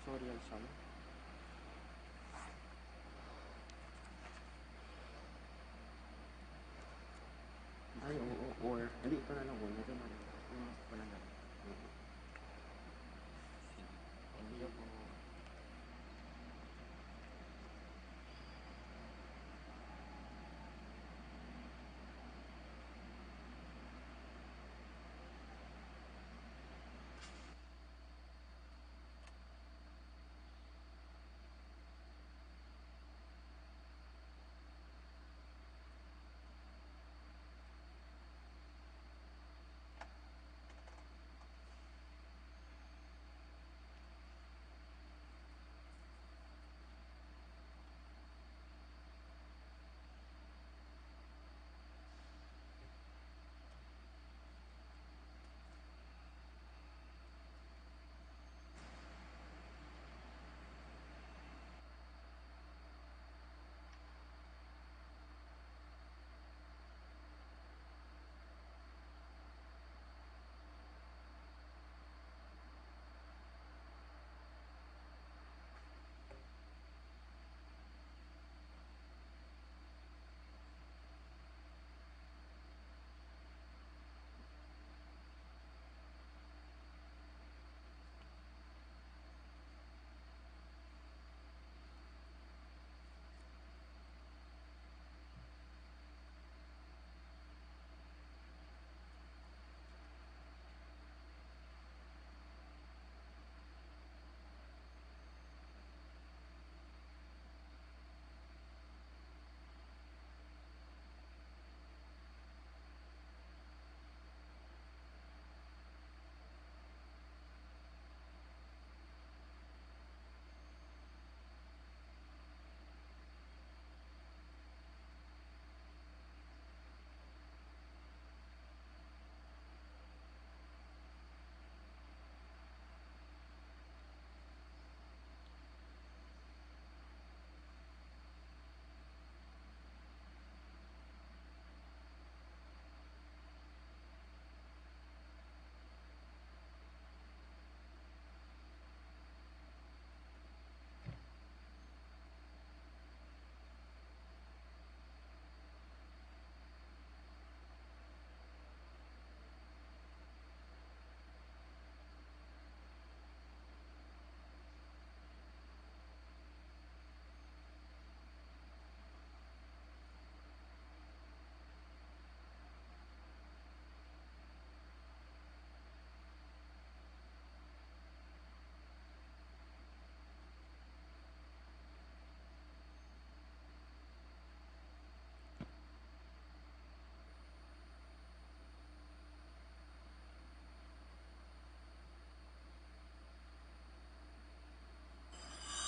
Tutorial sum. Ay, oo, or, hindi, ito na lang, ito na lang. Ito na lang. Thank you po.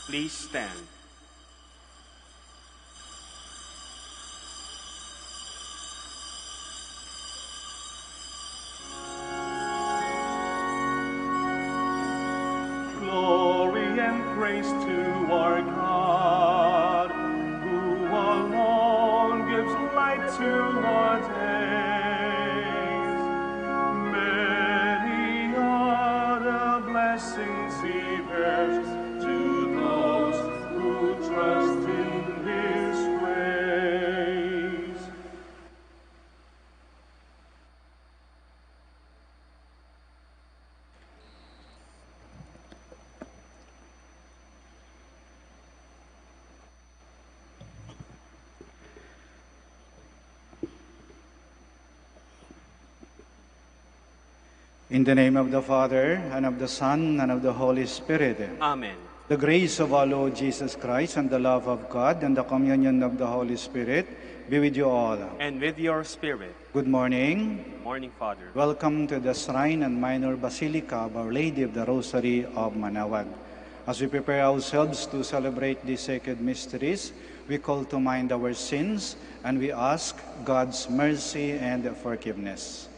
Please stand. Glory and praise to our God, who alone gives light to our days. Many are the blessings He bears to those who trust in His grace. In the name of the Father, and of the Son, and of the Holy Spirit. Amen. The grace of our Lord Jesus Christ, and the love of God, and the communion of the Holy Spirit be with you all. And with your spirit. Good morning. Morning, Father. Welcome to the Shrine and Minor Basilica of Our Lady of the Rosary of Manaoag. As we prepare ourselves to celebrate these sacred mysteries, we call to mind our sins, and we ask God's mercy and forgiveness.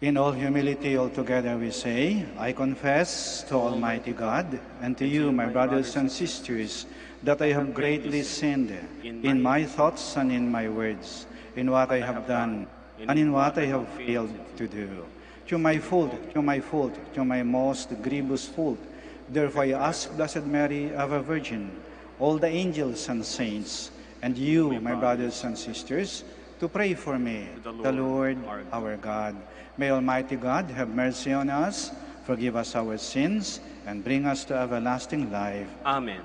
In all humility, altogether we say, I confess to Almighty God and to you, my brothers and sisters, that I have greatly sinned in my thoughts and in my words, in what I have done and in what I have failed to do. through my through my most grievous fault. Therefore I ask Blessed Mary, ever Virgin, all the angels and saints, and you, my brothers and sisters, to pray for me, the Lord our God. May Almighty God have mercy on us, forgive us our sins, and bring us to everlasting life. Amen.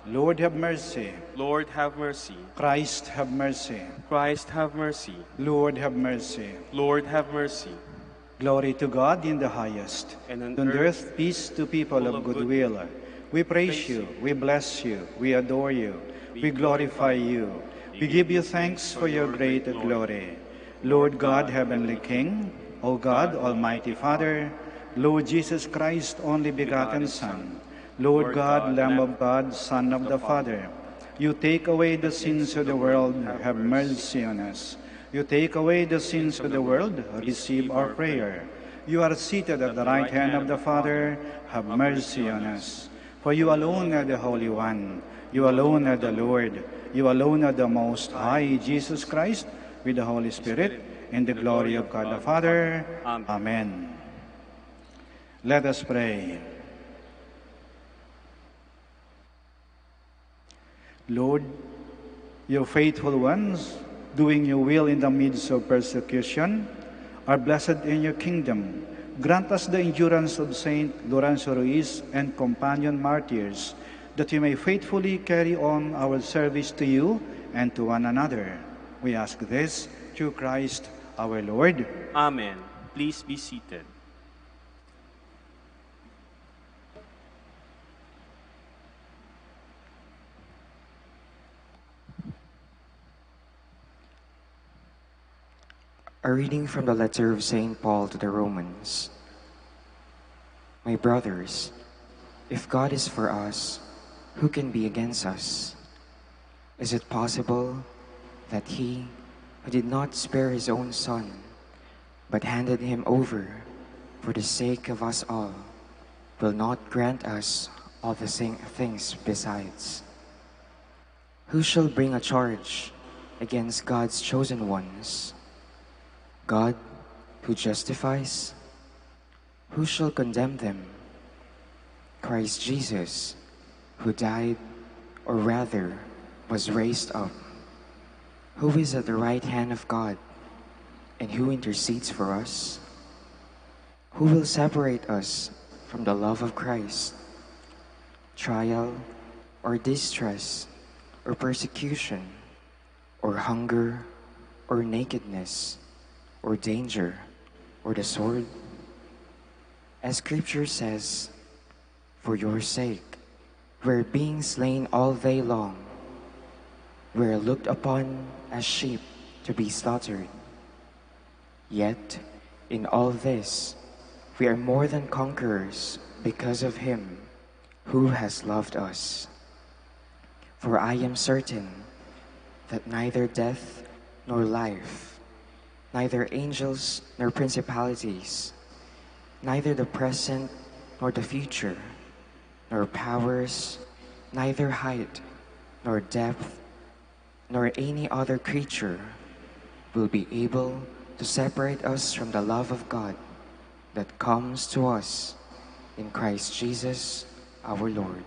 Lord have mercy. Lord, have mercy. Christ have mercy. Christ, have mercy. Lord have mercy. Lord, have mercy. Glory to God in the highest, And on on earth, earth peace to people of good will. We praise you, we bless you, we adore you, we glorify you. We give you thanks for your great glory. Lord God, Heavenly King, O God, Almighty Father, Lord Jesus Christ, only begotten Son, Lord God, Lamb of God, Son of the Father, you take away the sins of the world, have mercy on us. You take away the sins of the world, receive our prayer. You are seated at the right hand of the Father, have mercy on us. For you alone are the Holy One, you alone are the Lord, you alone are the Most High, Jesus Christ, with the Holy Spirit, in the glory of God the Father. Amen. Let us pray. Lord, your faithful ones, doing your will in the midst of persecution, are blessed in your kingdom. Grant us the endurance of Saint Lorenzo Ruiz and companion martyrs, that we may faithfully carry on our service to you and to one another. We ask this through Christ our Lord. Amen. Please be seated. A reading from the letter of St. Paul to the Romans. My brothers, if God is for us, who can be against us? Is it possible that he, who did not spare his own son, but handed him over for the sake of us all, will not grant us all the same things besides? Who shall bring a charge against God's chosen ones? God, who justifies, who shall condemn them? Christ Jesus, who died, or rather was raised up, who is at the right hand of God, and who intercedes for us? Who will separate us from the love of Christ? Trial, or distress, or persecution, or hunger, or nakedness, or danger, or the sword? As Scripture says, for your sake, we're being slain all day long. We're looked upon as sheep to be slaughtered. Yet, in all this, we are more than conquerors because of him who has loved us. For I am certain that neither death nor life, neither angels nor principalities, neither the present nor the future, nor powers, neither height nor depth, nor any other creature will be able to separate us from the love of God that comes to us in Christ Jesus our Lord.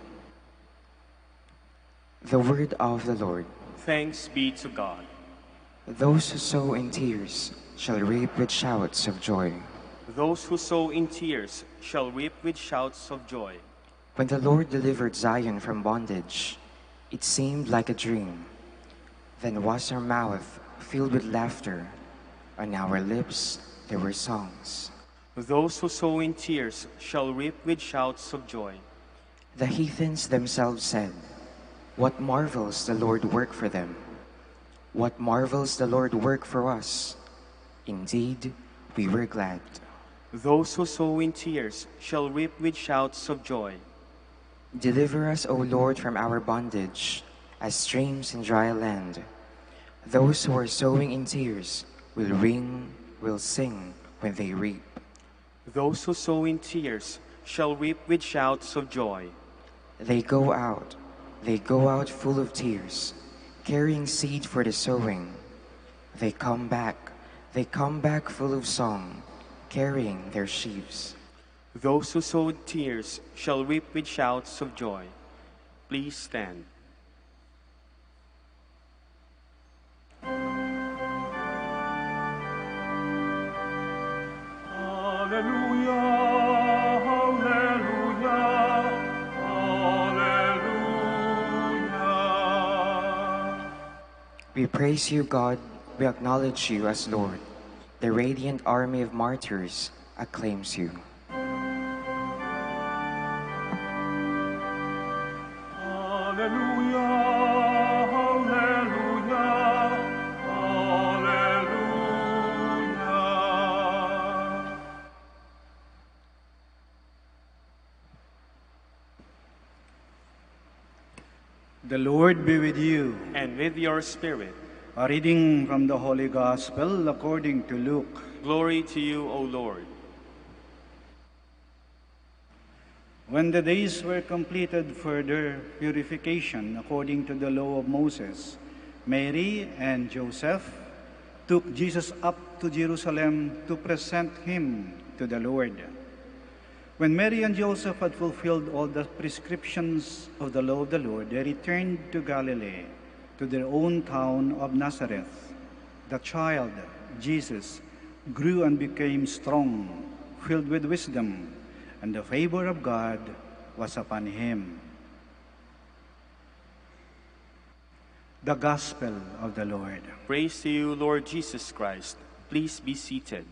The word of the Lord. Thanks be to God. Those who sow in tears shall reap with shouts of joy. Those who sow in tears shall reap with shouts of joy. When the Lord delivered Zion from bondage, it seemed like a dream. Then was our mouth filled with laughter, on our lips there were songs. Those who sow in tears shall reap with shouts of joy. The heathens themselves said, "What marvels the Lord work for them? What marvels the Lord work for us? Indeed, we were glad." Those who sow in tears shall reap with shouts of joy. Deliver us, O Lord, from our bondage, as streams in dry land. Those who are sowing in tears will sing when they reap. Those who sow in tears shall reap with shouts of joy. They go out full of tears, carrying seed for the sowing. They come back full of song, carrying their sheaves. Those who sowed tears shall reap with shouts of joy. Please stand. Alleluia, alleluia, alleluia. We praise you, God. We acknowledge you as Lord. The radiant army of martyrs acclaims you. Alleluia, alleluia, alleluia. The Lord be with you. And with your spirit, A reading from the Holy Gospel according to Luke. glory to you, O Lord. When the days were completed for their purification according to the law of Moses, Mary and Joseph took Jesus up to Jerusalem to present him to the Lord. When Mary and Joseph had fulfilled all the prescriptions of the law of the Lord, they returned to Galilee, to their own town of Nazareth. The child, Jesus, grew and became strong, filled with wisdom, and the favor of God was upon him. The Gospel of the Lord. Praise to you, Lord Jesus Christ. Please be seated.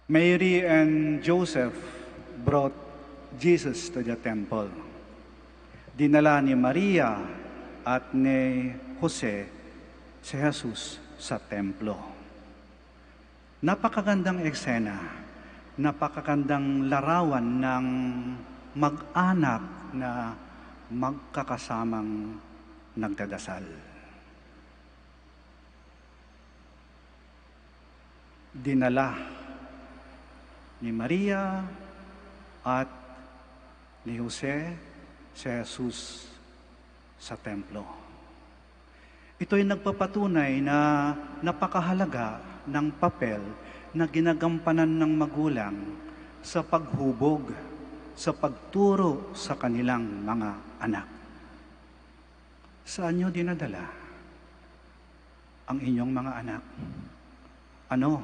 Mary and Joseph brought Jesus to the temple. Dinala ni Maria at ni Jose si Jesus sa templo. Napakagandang eksena, napakagandang larawan ng mag-anak na magkakasamang nagdadasal. Dinala ni Maria at ni Jose si Jesus sa templo. Ito'y nagpapatunay na napakahalaga ng papel na ginagampanan ng magulang sa paghubog, sa pagturo sa kanilang mga anak. Saan nyo dinadala ang inyong mga anak? Ano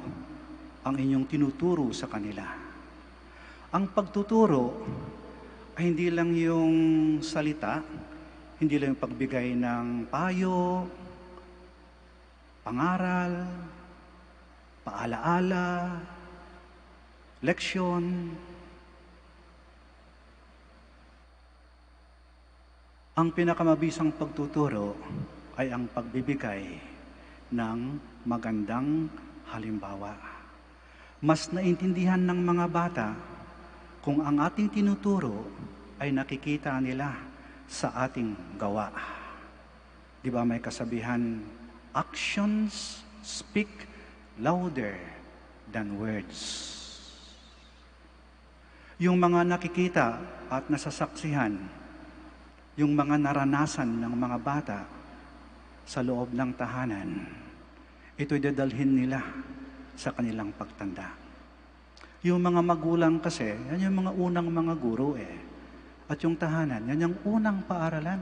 ang inyong tinuturo sa kanila? Ang pagtuturo ay hindi lang yung salita, hindi lang yung pagbigay ng payo, pangaral, paalaala, leksyon. Ang pinakamabisang pagtuturo ay ang pagbibigay ng magandang halimbawa. Mas naintindihan ng mga bata kung ang ating tinuturo ay nakikita nila sa ating gawa. Di ba may kasabihan, actions speak louder than words. Yung mga nakikita at nasasaksihan, yung mga naranasan ng mga bata sa loob ng tahanan, ito'y dadalhin nila sa kanilang pagtanda. Yung mga magulang kasi, yan yung mga unang mga guro eh. At yung tahanan, yan yung unang paaralan.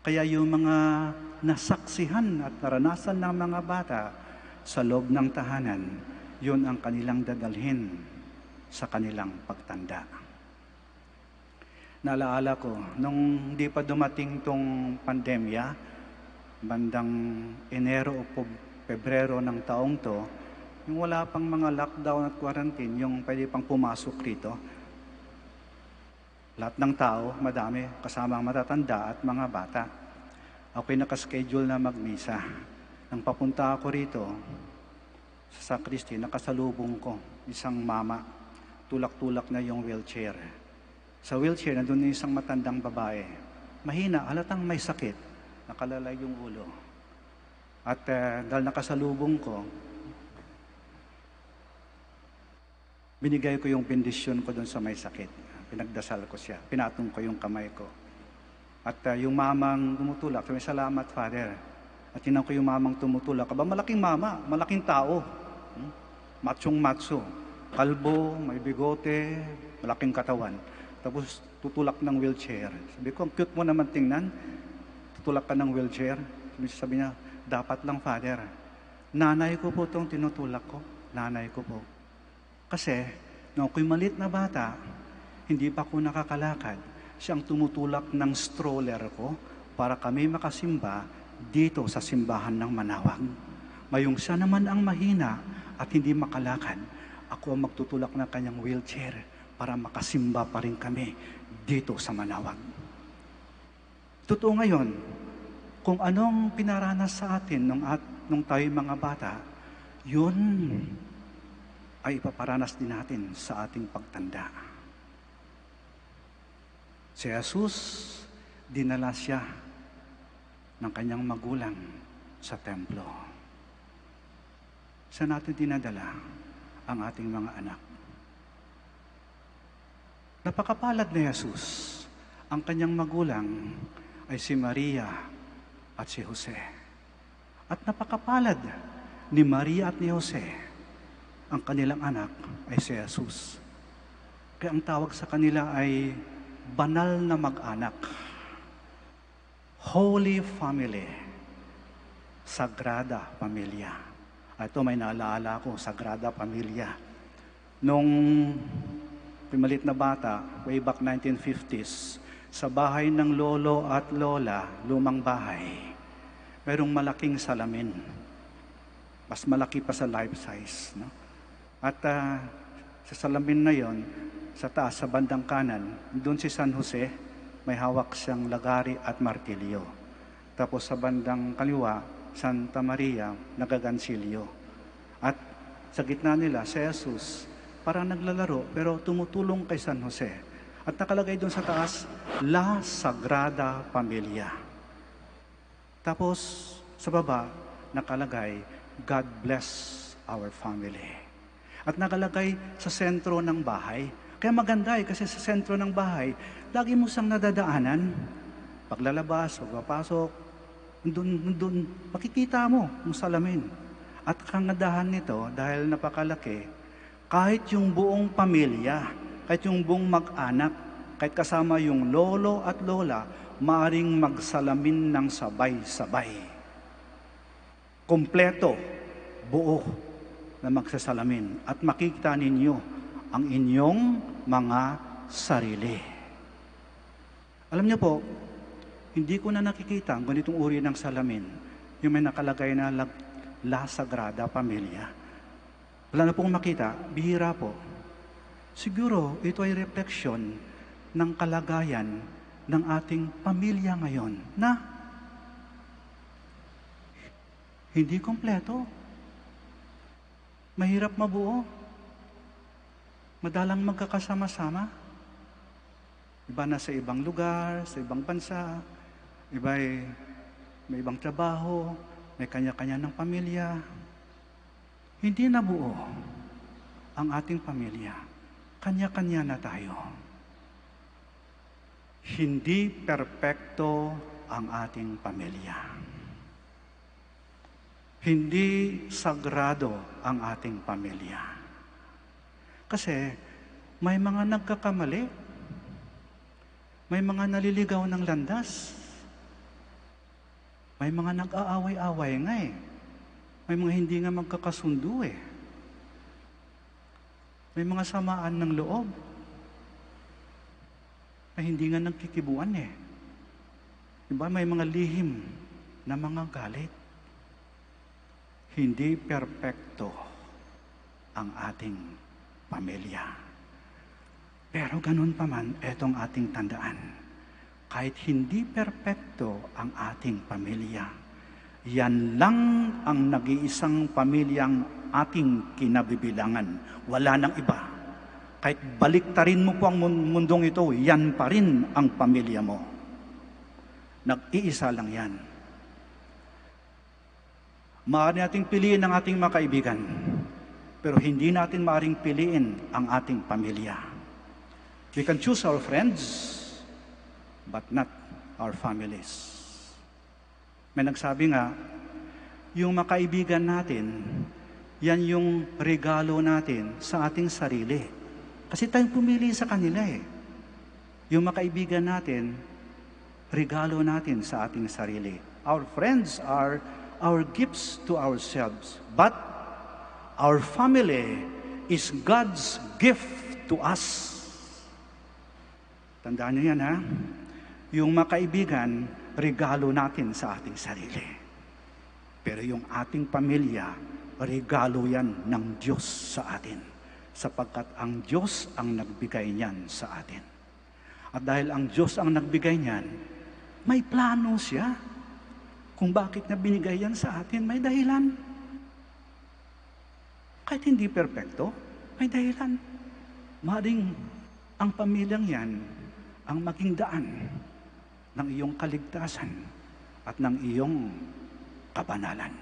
Kaya yung mga nasaksihan at naranasan ng mga bata sa loob ng tahanan, yun ang kanilang dadalhin sa kanilang pagtanda. Naalaala ko, nung di pa dumating tong pandemya, bandang Enero o Pebrero ng taong to, yung wala pang mga lockdown at quarantine, yung pwede pang pumasok rito. Lahat ng tao, madami, kasama ang matatanda at mga bata. Ako'y nakaschedule na magmisa. Nang papunta ako rito, sa sakristi, nakasalubong ko isang mama, tulak-tulak na yung wheelchair. Sa wheelchair, nandun isang matandang babae. Mahina, halatang may sakit, nakalalay yung ulo. At dahil nakasalubong ko, binigay ko yung bendisyon ko doon sa may sakit. Pinagdasal ko siya. Pinatong ko yung kamay ko. At yung mamang tumutulak, sabi, salamat, Father. At tinan ko yung mamang tumutulak. Aba, malaking mama, malaking tao. Matsyong-matsyo. Kalbo, may bigote, malaking katawan. Tapos tutulak ng wheelchair. Sabi ko, ang cute mo naman tingnan. Tutulak ka ng wheelchair. Sabi niya, dapat lang, Father. Nanay ko po itong tinutulak ko. Nanay ko po. Kasi, nung ako'y maliit na bata, hindi pa ako nakakalakad. Siyang tumutulak ng stroller ko para kami makasimba dito sa simbahan ng Manaoag. Ngayong siya naman ang mahina at hindi makalakad, ako ang magtutulak ng kanyang wheelchair para makasimba pa rin kami dito sa Manaoag. Totoo ngayon, kung anong pinaranas sa atin nung tayo mga bata, yun ay ipaparanas din natin sa ating pagtanda. Si Jesus, dinala siya ng kanyang magulang sa templo. Saan natin dinadala ang ating mga anak? Napakapalad ni Jesus. Ang kanyang magulang ay si Maria at si Jose. At napakapalad ni Maria at ni Jose. Ang kanilang anak ay si Jesus. Kaya ang tawag sa kanila ay banal na mag-anak. Holy Family, Sagrada Pamilya. Ito may naalala ko, Sagrada Pamilya. Nung pimalit na bata, way back 1950s, sa bahay ng lolo at lola, lumang bahay, mayroong malaking salamin. Mas malaki pa sa life size. No? At sa salamin na yon, sa taas, sa bandang kanan, doon si San Jose, may hawak siyang lagari at martilyo. Tapos sa bandang kaliwa, Santa Maria, nagagansilyo. At sa gitna nila, si Jesus, parang naglalaro, pero tumutulong kay San Jose. At nakalagay doon sa taas, La Sagrada Familia. Tapos, sa baba, nakalagay, God bless our family. At nakalagay sa sentro ng bahay. Kaya maganda kasi sa sentro ng bahay, lagi mo siyang nadadaanan. Paglalabas, pagpapasok, nandun, makikita mo yung salamin. At kangandahan nito, dahil napakalaki, kahit yung buong pamilya, kahit yung buong mag-anak, kahit kasama yung lolo at lola, maaring magsalamin ng sabay-sabay. Kompleto, buo na magsasalamin. At makikita ninyo ang inyong mga sarili. Alam niyo po, hindi ko na nakikita ang ganitong uri ng salamin, yung may nakalagay na La Sagrada Familia. Wala na pong makita, bihira po. Siguro, ito ay refleksyon ng kalagayan ng ating pamilya ngayon na hindi kompleto. Mahirap mabuo. Madalang magkakasama-sama. Iba na sa ibang lugar, sa ibang bansa. Iba ay may ibang trabaho, may kanya-kanya ng pamilya. Hindi na buo ang ating pamilya. Kanya-kanya na tayo. Hindi perpekto ang ating pamilya. Hindi sagrado ang ating pamilya. Kasi may mga nagkakamali, may mga naliligaw ng landas, may mga nag-aaway-away nga eh. May mga hindi nga magkakasundo eh. May mga samaan ng loob, may hindi nga nagkikibuan eh. Diba? May mga lihim na mga galit. Hindi perpekto ang ating pamilya. Pero ganun pa man, etong ating tandaan. Kahit hindi perpekto ang ating pamilya, yan lang ang nag-iisang pamilyang ating kinabibilangan. Wala nang iba. Kahit baliktarin mo po ang mundong ito, yan pa rin ang pamilya mo. Nag-iisa lang yan. Maaari nating piliin ang ating mga kaibigan, pero hindi natin maaaring piliin ang ating pamilya. We can choose our friends, but not our families. May nagsabi nga, yung makaibigan natin, yan yung regalo natin sa ating sarili. Kasi tayong pumili sa kanila eh. Yung makaibigan natin, regalo natin sa ating sarili. Our friends are our gifts to ourselves. But our family is God's gift to us. Tandaan niyo yan, ha? Yung makaibigan, regalo natin sa ating sarili. Pero yung ating pamilya, regalo yan ng Diyos sa atin. Sapagkat ang Diyos ang nagbigay niyan sa atin. At dahil ang Diyos ang nagbigay niyan, may plano siya. Kung bakit na binigay yan sa atin, may dahilan. Kahit hindi perpekto, may dahilan. Maring ang pamilyang yan ang maging daan ng iyong kaligtasan at ng iyong kabanalan.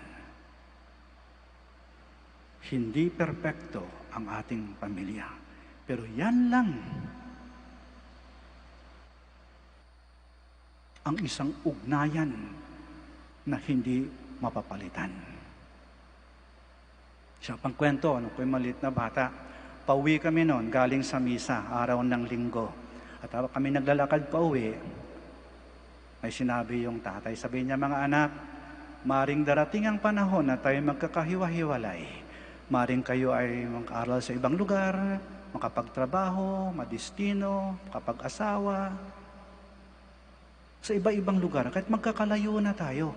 Hindi perpekto ang ating pamilya, pero yan lang ang isang ugnayan na hindi mapapalitan. Siya pang kwento, nung ko'y maliit na bata, pauwi kami noon, galing sa misa, araw ng linggo. At habang kami naglalakad pauwi, may sinabi yung tatay. Sabi niya, mga anak, maring darating ang panahon na tayo magkakahiwa-hiwalay. Maring kayo ay mag-aral sa ibang lugar, makapagtrabaho, madistino, makapag-asawa, sa iba-ibang lugar. Kahit magkakalayo na tayo,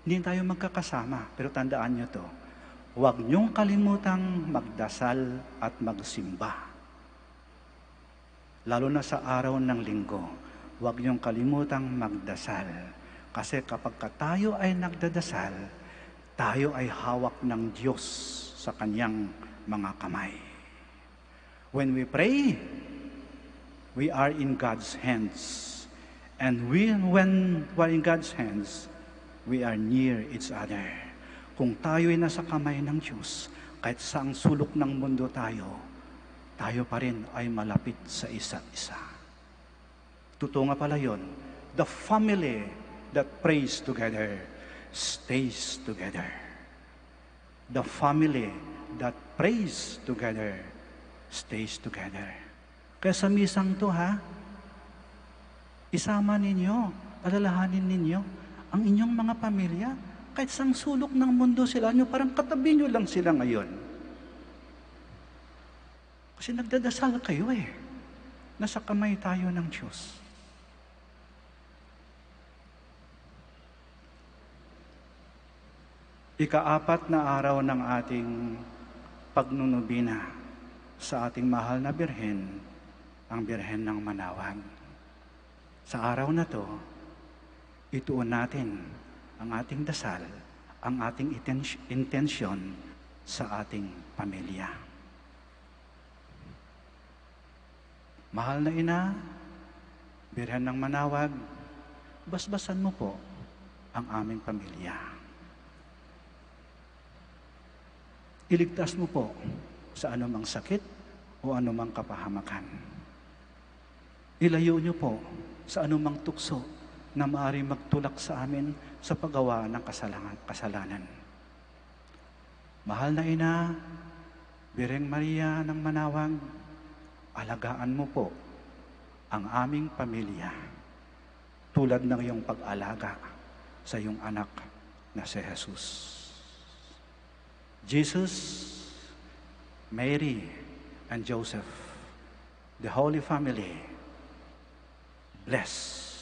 hindi tayo magkakasama. Pero tandaan nyo to, huwag niyong kalimutang magdasal at magsimba. Lalo na sa araw ng linggo, huwag niyong kalimutang magdasal. Kasi kapag tayo ay nagdadasal, tayo ay hawak ng Diyos sa kanyang mga kamay. When we pray, we are in God's hands. And when we're in God's hands, we are near each other. Kung tayo ay nasa kamay ng Diyos, kahit saang sulok ng mundo tayo pa rin ay malapit sa isa't isa. Totoo nga pala yun. The family that prays together stays together. The family that prays together stays together. Kaya sa misang to, isama ninyo, alalahanin ninyo ang inyong mga pamilya. Kahit sang sulok ng mundo sila, parang katabi nyo lang sila ngayon. Kasi nagdadasal kayo eh. Nasa kamay tayo ng Diyos. Ika-4 na araw ng ating pagnunubina sa ating mahal na Birhen, ang Birhen ng Manaoag. Sa araw na to, ituon natin ang ating dasal, ang ating intensyon sa ating pamilya. Mahal na ina, Birhen ng Manaoag, basbasan mo po ang aming pamilya. Iligtas mo po sa anumang sakit o anumang kapahamakan. Ilayo niyo po sa anumang tukso na maaaring magtulak sa amin sa paggawa ng kasalanan. Mahal na ina, Birheng Maria ng Manaoag, alagaan mo po ang aming pamilya tulad ng iyong pag-alaga sa iyong anak na si Jesus. Jesus, Mary, and Joseph, the Holy Family, bless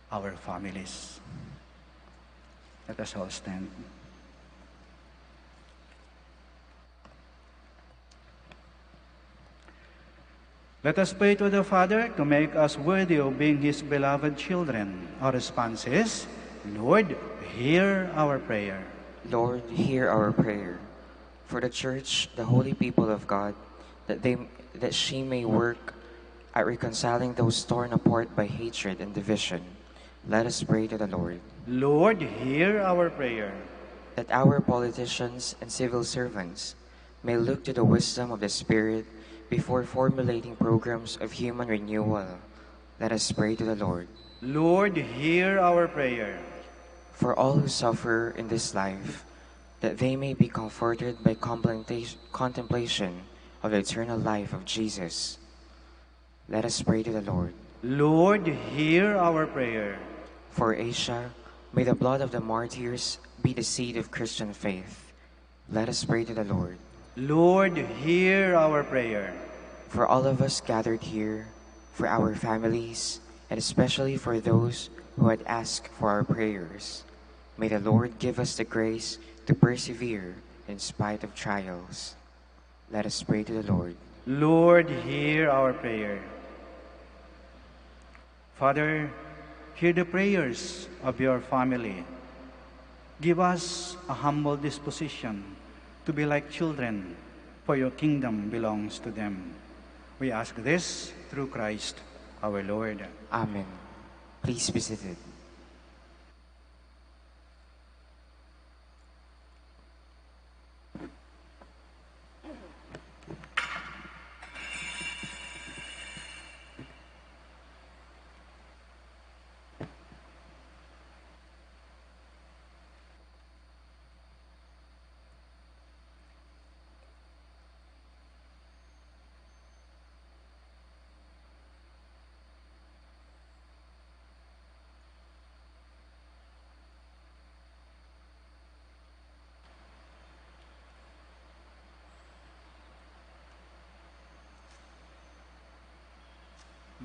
our families. Let us all stand. Let us pray to the Father to make us worthy of being His beloved children. Our response is, Lord, hear our prayer. Lord, hear our prayer. For the Church, the holy people of God, that she may work at reconciling those torn apart by hatred and division. Let us pray to the Lord. Lord, hear our prayer. That our politicians and civil servants may look to the wisdom of the Spirit before formulating programs of human renewal. Let us pray to the Lord. Lord, hear our prayer. for all who suffer in this life, that they may be comforted by contemplation of the eternal life of Jesus. Let us pray to the Lord. Lord, hear our prayer. For Asia, may the blood of the martyrs be the seed of Christian faith. Let us pray to the Lord. Lord, hear our prayer. For all of us gathered here, for our families, and especially for those who had asked for our prayers, may the Lord give us the grace to persevere in spite of trials. Let us pray to the Lord. Lord, hear our prayer. Father, hear the prayers of your family. Give us a humble disposition to be like children, for your kingdom belongs to them. We ask this through Christ our Lord. Amen. Please be seated.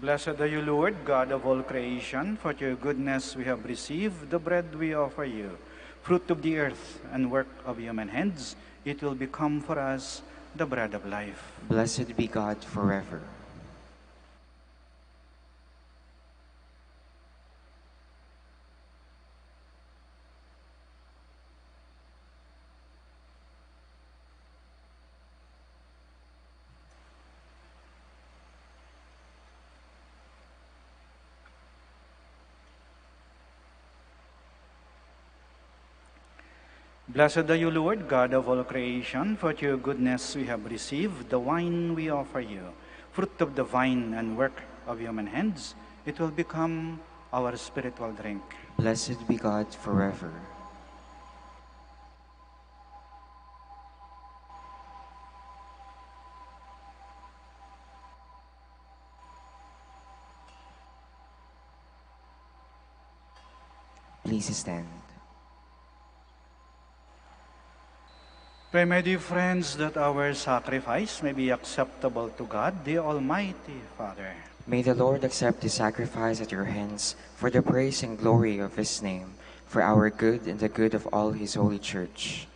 Blessed are you, Lord, God of all creation. For your goodness we have received the bread we offer you, fruit of the earth and work of human hands. It will become for us the bread of life. Blessed be God forever. Blessed are you, Lord, God of all creation. For your goodness we have received the wine we offer you, fruit of the vine and work of human hands. It will become our spiritual drink. Blessed be God forever. Please stand. Pray, my dear friends, that our sacrifice may be acceptable to God, the Almighty Father. May the Lord accept the sacrifice at your hands for the praise and glory of his name, for our good and the good of all his holy church.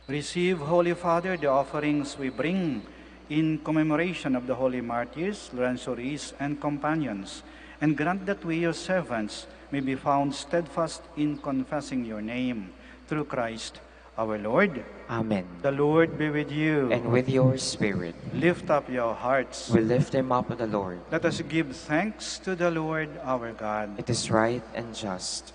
Receive, Holy Father, the offerings we bring in commemoration of the holy martyrs, Lorenzo Ruiz and companions, and grant that we, your servants, may be found steadfast in confessing your name through Christ our Lord. Amen. The Lord be with you. And with your spirit. Lift up your hearts. We lift them up to the Lord. Let us give thanks to the Lord our God. It is right and just.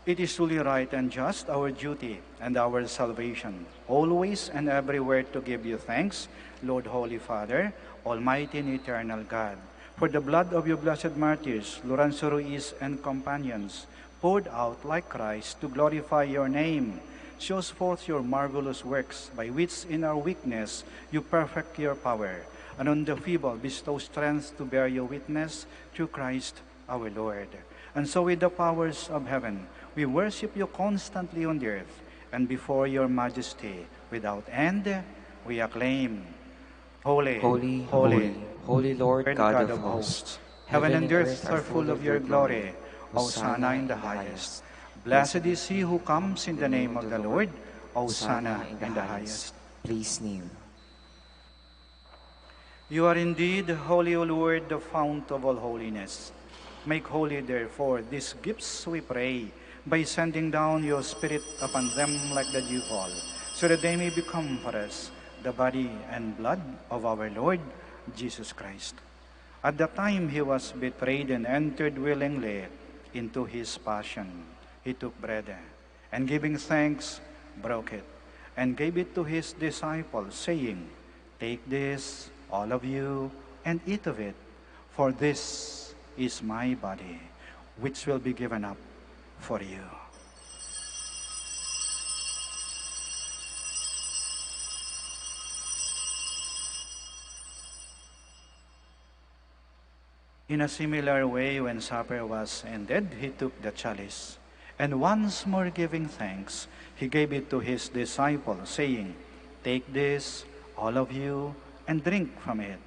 It is truly right and just, our duty and our salvation, always and everywhere to give you thanks, Lord, Holy Father, Almighty and eternal God, for the blood of your blessed martyrs, Lorenzo Ruiz and companions, poured out like Christ to glorify your name, shows forth your marvelous works, by which in our weakness you perfect your power, and on the feeble bestow strength to bear your witness through Christ our Lord. And so with the powers of heaven, we worship you constantly on the earth, and before your majesty, without end, we acclaim, Holy, Holy, holy, holy Lord God of hosts. Heaven and earth are full of your glory. Hosanna in the highest. Blessed is he who comes in the name of the Lord. Hosanna in the highest. Please kneel. You are indeed holy, O Lord, the fount of all holiness. Make holy, therefore, these gifts, we pray, by sending down your Spirit upon them like the dew fall, so that they may become for us the body and blood of our Lord Jesus Christ. At the time he was betrayed and entered willingly into his passion, he took bread, and giving thanks, broke it, and gave it to his disciples, saying, "Take this, all of you, and eat of it, for this is my body, which will be given up for you." In a similar way, when supper was ended, he took the chalice, and once more giving thanks, he gave it to his disciples, saying, "Take this, all of you, and drink from it,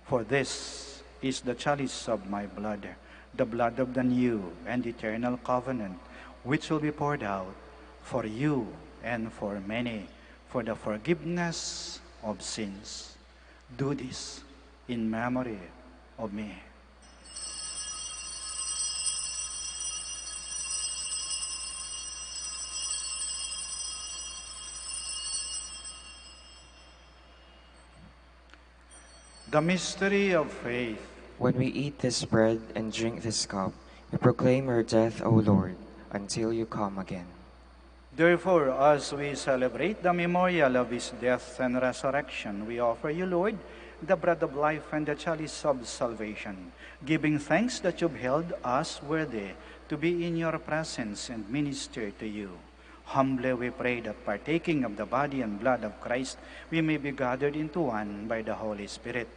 for this is the chalice of my blood, the blood of the new and eternal covenant, which will be poured out for you and for many, for the forgiveness of sins. Do this in memory of me." The mystery of faith. When we eat this bread and drink this cup, we proclaim your death, O Lord, until you come again. Therefore, as we celebrate the memorial of his death and resurrection, we offer you, Lord, the bread of life and the chalice of salvation, giving thanks that you've held us worthy to be in your presence and minister to you. Humbly we pray that partaking of the body and blood of Christ, we may be gathered into one by the Holy Spirit.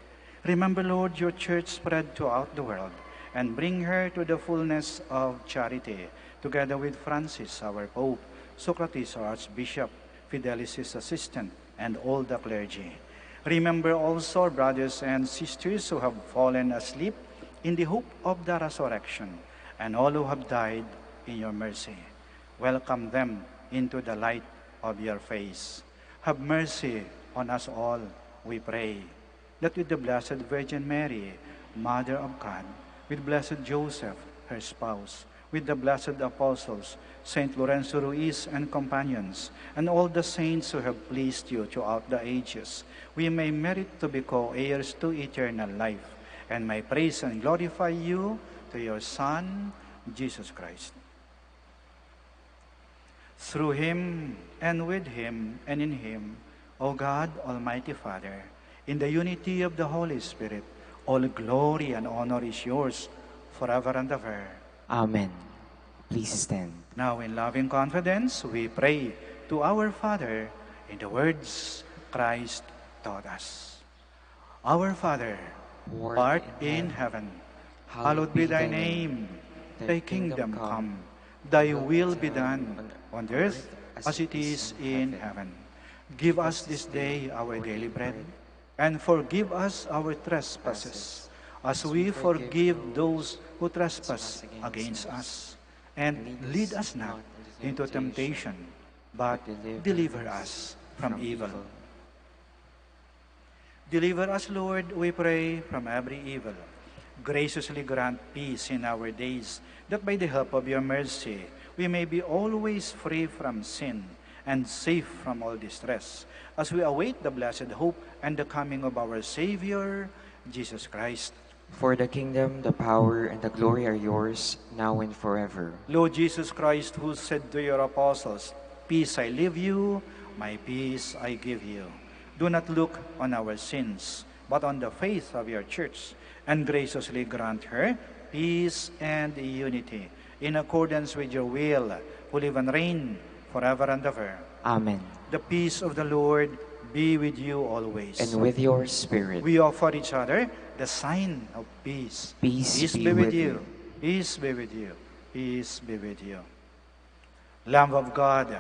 Remember, Lord, your church spread throughout the world, and bring her to the fullness of charity, together with Francis, our Pope, Socrates, our Archbishop, Fidelis, his assistant, and all the clergy. Remember also our brothers and sisters who have fallen asleep in the hope of the resurrection, and all who have died in your mercy. Welcome them into the light of your face. Have mercy on us all, we pray, that with the Blessed Virgin Mary, Mother of God, with Blessed Joseph, her spouse, with the blessed apostles, Saint Lorenzo Ruiz and companions, and all the saints who have pleased you throughout the ages, we may merit to be co-heirs to eternal life, and may praise and glorify you to your Son, Jesus Christ. Through him, and with him, and in him, O God, Almighty Father, in the unity of the Holy Spirit, all glory and honor is yours forever and ever. Amen. Please stand. Now, in loving confidence, we pray to our Father in the words Christ taught us. Our Father, Who art in heaven, hallowed be thy name. Thy kingdom come, thy will be done on earth as it is in heaven. Give us this day our daily bread, and forgive us our trespasses, as we forgive those who trespass against us. And lead us not into temptation, but deliver us from evil. Deliver us, Lord, we pray, from every evil. Graciously grant peace in our days, that by the help of your mercy, we may be always free from sin and safe from all distress, as we await the blessed hope and the coming of our Savior, Jesus Christ. For the kingdom, the power, and the glory are yours, now and forever. Lord Jesus Christ, who said to your apostles, "Peace I leave you, my peace I give you," do not look on our sins, but on the faith of your church, and graciously grant her peace and unity, in accordance with your will, who live and reign forever and ever. Amen. The peace of the Lord be with you always. And with your spirit. We offer each other the sign of peace. Peace be with you. Peace be with you. Peace be with you. Lamb of God,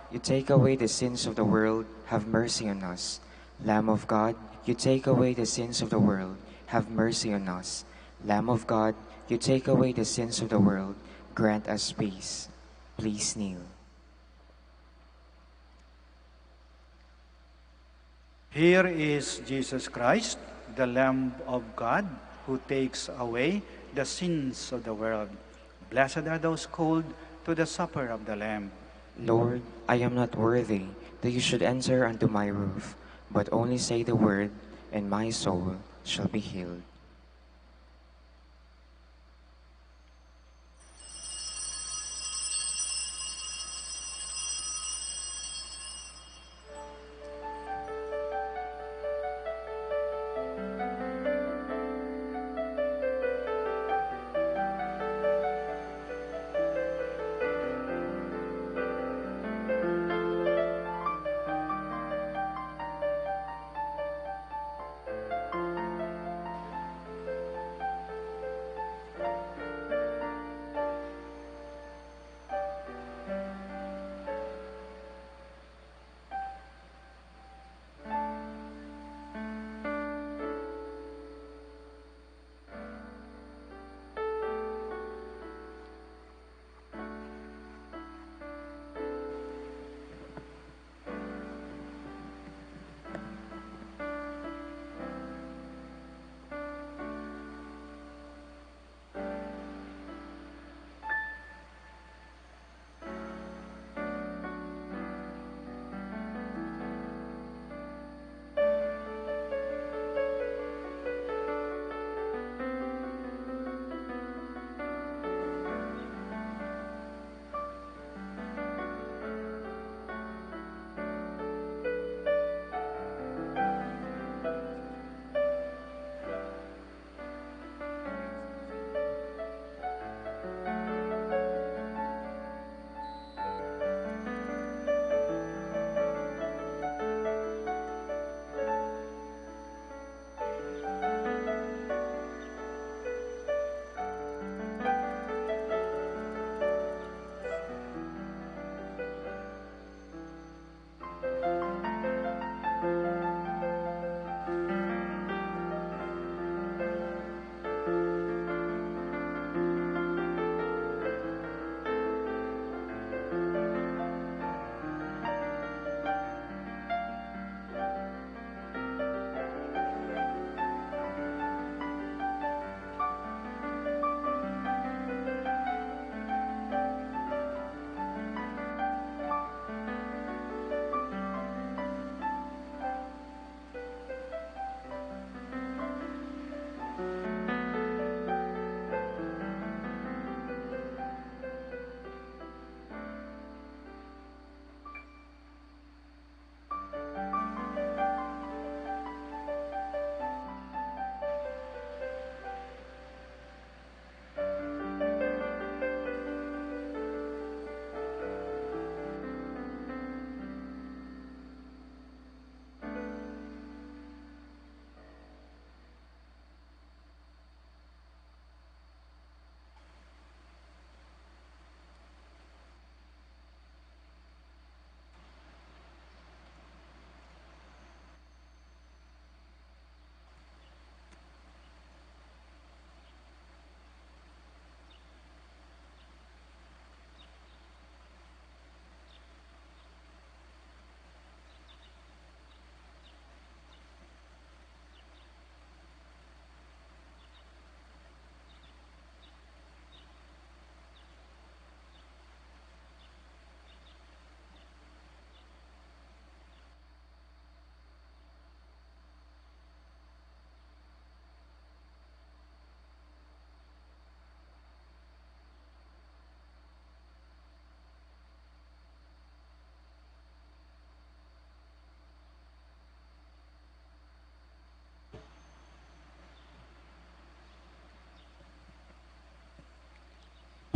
You take away the sins of the world, have mercy on us. Lamb of God, you take away the sins of the world, have mercy on us. Lamb of God, you take away the sins of the world, grant us peace. Please kneel. here is Jesus Christ, the Lamb of God, who takes away the sins of the world. Blessed are those called to the supper of the Lamb. Lord, I am not worthy that you should enter under my roof, but only say the word, and my soul shall be healed.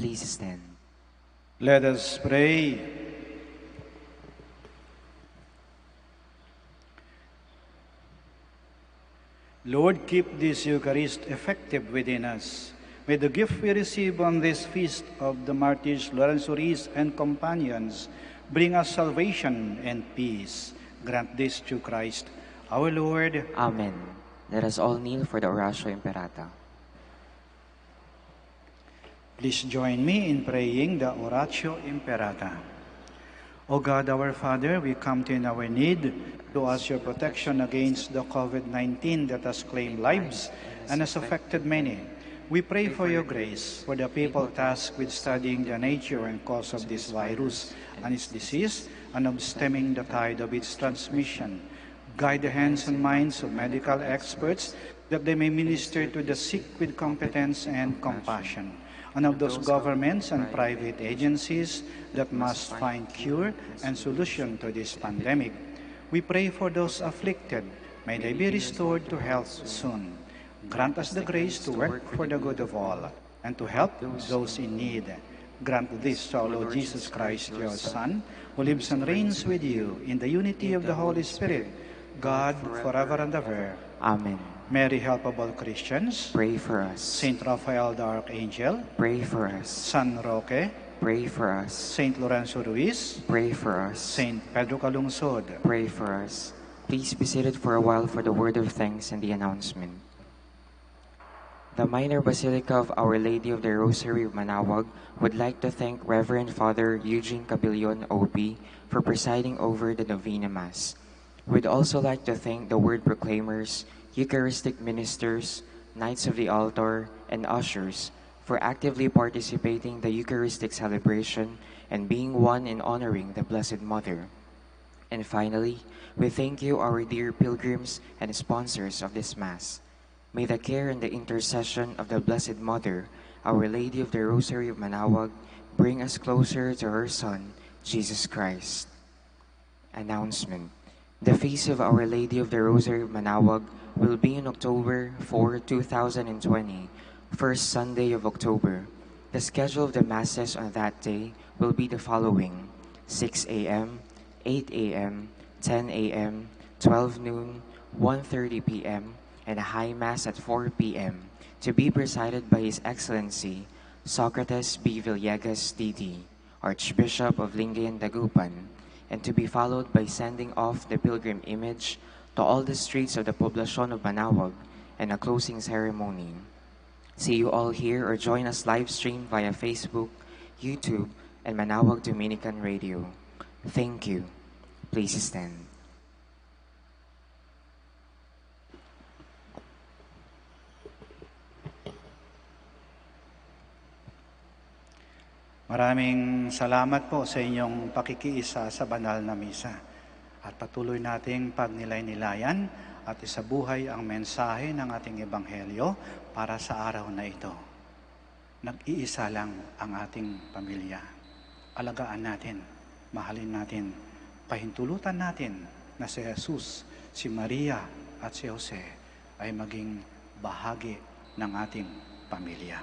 Please stand. Let us pray. Lord, keep this Eucharist effective within us. May the gift we receive on this feast of the martyrs Lorenzo Ruiz and companions bring us salvation and peace. Grant this through Christ our Lord. Amen. Let us all kneel for the Oratio Imperata. Please join me in praying the Oratio Imperata. O God, our Father, we come to you in our need to ask your protection against the COVID-19 that has claimed lives and has affected many. We pray for your grace for the people tasked with studying the nature and cause of this virus and its disease and of stemming the tide of its transmission. Guide the hands and minds of medical experts that they may minister to the sick with competence and compassion, and of those governments and private agencies that must find cure and solution to this pandemic. We pray for those afflicted. May they be restored to health soon. Grant us the grace to work for the good of all and to help those in need. Grant this to our Lord Jesus Christ, your Son, who lives and reigns with you in the unity of the Holy Spirit, God, forever and ever. Amen. Mary, help of all Christians. Pray for us. Saint Raphael the Archangel. Pray for us. San Roque. Pray for us. Saint Lorenzo Ruiz. Pray for us. Saint Pedro Calungsod. Pray for us. Please be seated for a while for the word of thanks and the announcement. The Minor Basilica of Our Lady of the Rosary of Manaoag would like to thank Reverend Father Eugene Cabillon, OB, for presiding over the Novena Mass. We'd also like to thank the Word Proclaimers, Eucharistic Ministers, Knights of the Altar, and Ushers for actively participating in the Eucharistic celebration and being one in honoring the Blessed Mother. And finally, we thank you, our dear pilgrims and sponsors of this Mass. May the care and the intercession of the Blessed Mother, Our Lady of the Rosary of Manaoag, bring us closer to her Son, Jesus Christ. Announcement. The Feast of Our Lady of the Rosary of Manaoag will be on October 4, 2020, first Sunday of October. The schedule of the Masses on that day will be the following: 6 a.m., 8 a.m., 10 a.m., 12 noon, 1:30 p.m., and a High Mass at 4 p.m., to be presided by His Excellency, Socrates B. Villegas, D.D., Archbishop of Lingayen, Dagupan, and to be followed by sending off the pilgrim image to all the streets of the Poblacion of Manaoag and a closing ceremony. See you all here or join us live stream via Facebook, YouTube, and Manaoag Dominican Radio. Thank you. Please stand. Maraming salamat po sa inyong pakikiisa sa banal na misa. At patuloy nating pagnilay-nilayan at isabuhay ang mensahe ng ating Ebanghelyo para sa araw na ito. Nag-iisa lang ang ating pamilya. Alagaan natin, mahalin natin, pahintulutan natin na si Jesus, si Maria at si Jose ay maging bahagi ng ating pamilya.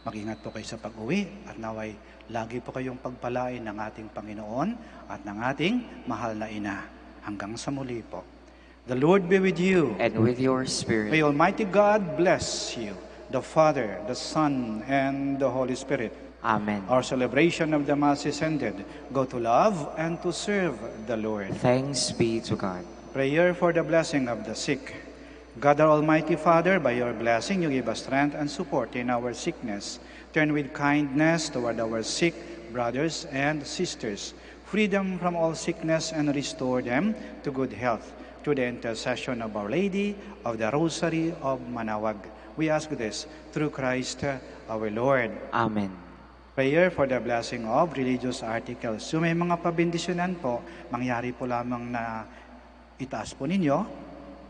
Mag-ingat po kayo sa pag-uwi at naway lagi po kayong pagpalain ng ating Panginoon at ng ating mahal na Ina. Hanggang sa muli po. The Lord be with you. And with your spirit. May Almighty God bless you, the Father, the Son, and the Holy Spirit. Amen. Our celebration of the Mass is ended. Go to love and to serve the Lord. Thanks be to God. Prayer for the blessing of the sick. God, our Almighty Father, by your blessing, you give us strength and support in our sickness. Turn with kindness toward our sick brothers and sisters. Free them from all sickness and restore them to good health. Through the intercession of Our Lady of the Rosary of Manaoag. We ask this through Christ our Lord. Amen. Prayer for the blessing of religious articles. So may mga pabindisyonan po, mangyari po lamang na itaas po ninyo.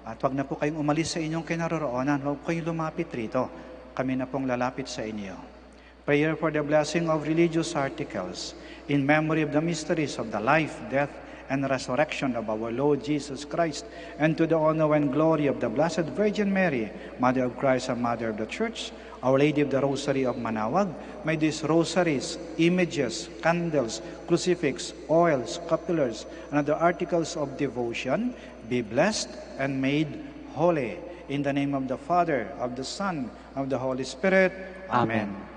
At wag na po kayong umalis sa inyong kinaroroonan. Huwag po kayong lumapit rito. Kami na pong lalapit sa inyo. Prayer for the blessing of religious articles in memory of the mysteries of the life, death, and resurrection of our Lord Jesus Christ, and to the honor and glory of the Blessed Virgin Mary, Mother of Christ and Mother of the Church, Our Lady of the Rosary of Manaoag, may these rosaries, images, candles, crucifix, oils, scapulars, and other articles of devotion be blessed and made holy. In the name of the Father, of the Son, of the Holy Spirit. Amen.